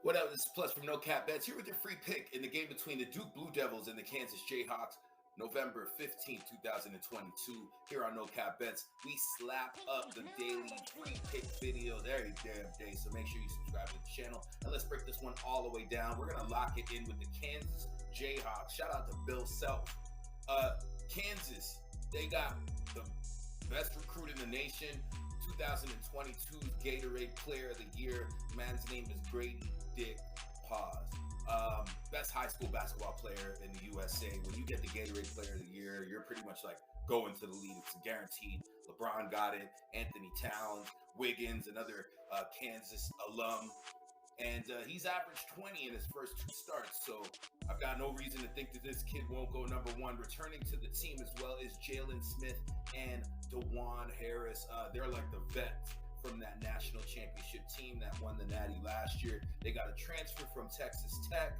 What up? This is Plus from No Cap Bets here with your free pick in the game between the Duke Blue Devils and the Kansas Jayhawks, November 15th, 2022. Here on No Cap Bets, we slap up the daily free pick videos every damn day. So make sure you subscribe to the channel. And let's break this one all the way down. We're going to lock it in with the Kansas Jayhawks. Shout out to Bill Self. Kansas, they got the best recruit in the nation. 2022 Gatorade Player of the Year. Man's name is Grady Dick Paz. Best high school basketball player in the USA. When you get the Gatorade Player of the Year, you're pretty much like going to the league. It's guaranteed. LeBron got it. Anthony Towns, Wiggins, another Kansas alum. And he's averaged 20 in his first 2 starts. So I've got no reason to think that this kid won't go number one. Returning to the team as well is Jalen Smith and DeJuan Harris. They're like the vets from that national championship team that won the Natty last year. They got a transfer from Texas Tech.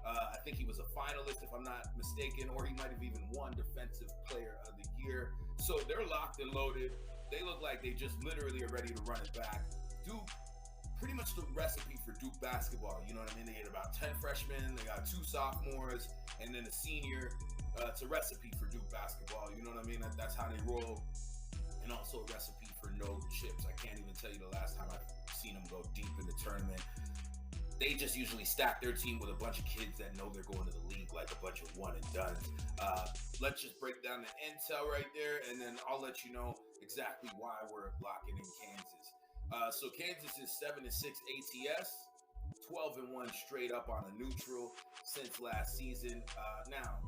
I think he was a finalist, if I'm not mistaken, or he might have even won Defensive Player of the Year. So they're locked and loaded. They look like they just literally are ready to run it back. Duke, pretty much the recipe for Duke basketball. You know what I mean? They get about 10 freshmen, they got 2 sophomores, and then a senior. It's a recipe for Duke basketball. You know what I mean? That's how they roll. And also a recipe for no chips. I can't even tell you the last time I've seen them go deep in the tournament. They just usually stack their team with a bunch of kids that know they're going to the league, like a bunch of one and done. Let's just break down the intel right there, and then I'll let you know exactly why we're locking in Kansas. So Kansas is 7-6 ATS, 12-1 straight up on a neutral since last season. Now,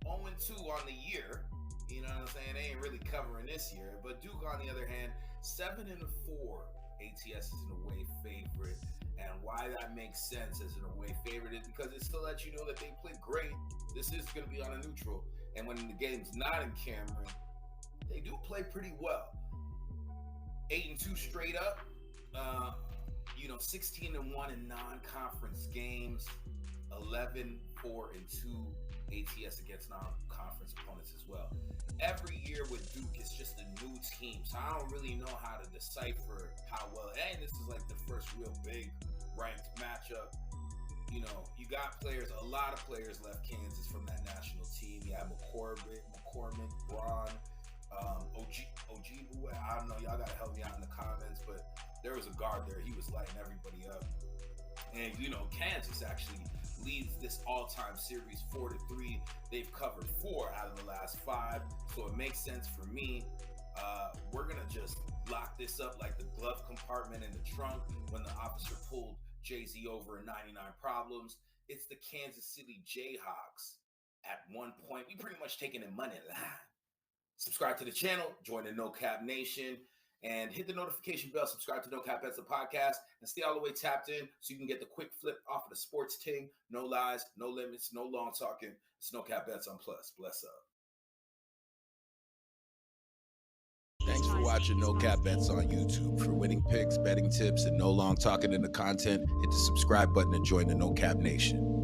0-2 on the year. You know what I'm saying? They ain't really covering this year. But Duke, on the other hand, 7-4 ATS is an away favorite. And why that makes sense as an away favorite is because it still lets you know that they play great. This is going to be on a neutral. And when the game's not in Cameron, they do play pretty well. 8-2 straight up. 16-1 in non-conference games. 11-4-2 ATS against non-conference opponents as well. Every year with Duke, it's just a new team, so I don't really know how to decipher how well. And this is like the first real big ranked matchup. You know, you got players, a lot of players left Kansas from that national team. You have McCormick, Braun, Ojibu. I don't know, y'all gotta help me out in the comments, but there was a guard there. He was lighting everybody up. And Kansas actually leads this all-time series 4-3. They've covered 4 out of the last 5, so it makes sense for me. We're gonna just lock this up like the glove compartment in the trunk when the officer pulled Jay-Z over in 99 Problems. It's the Kansas City Jayhawks. At one point, we pretty much taking the money line. Subscribe to the channel, join the No Cap Nation, and hit the notification bell. Subscribe to No Cap Bets, the podcast, and stay all the way tapped in so you can get the quick flip off of the sports ting. No lies, no limits, no long talking. It's No Cap Bets on Plus. Bless up. Thanks for watching No Cap Bets on YouTube. For winning picks, betting tips, and no long talking in the content, hit the subscribe button and join the No Cap Nation.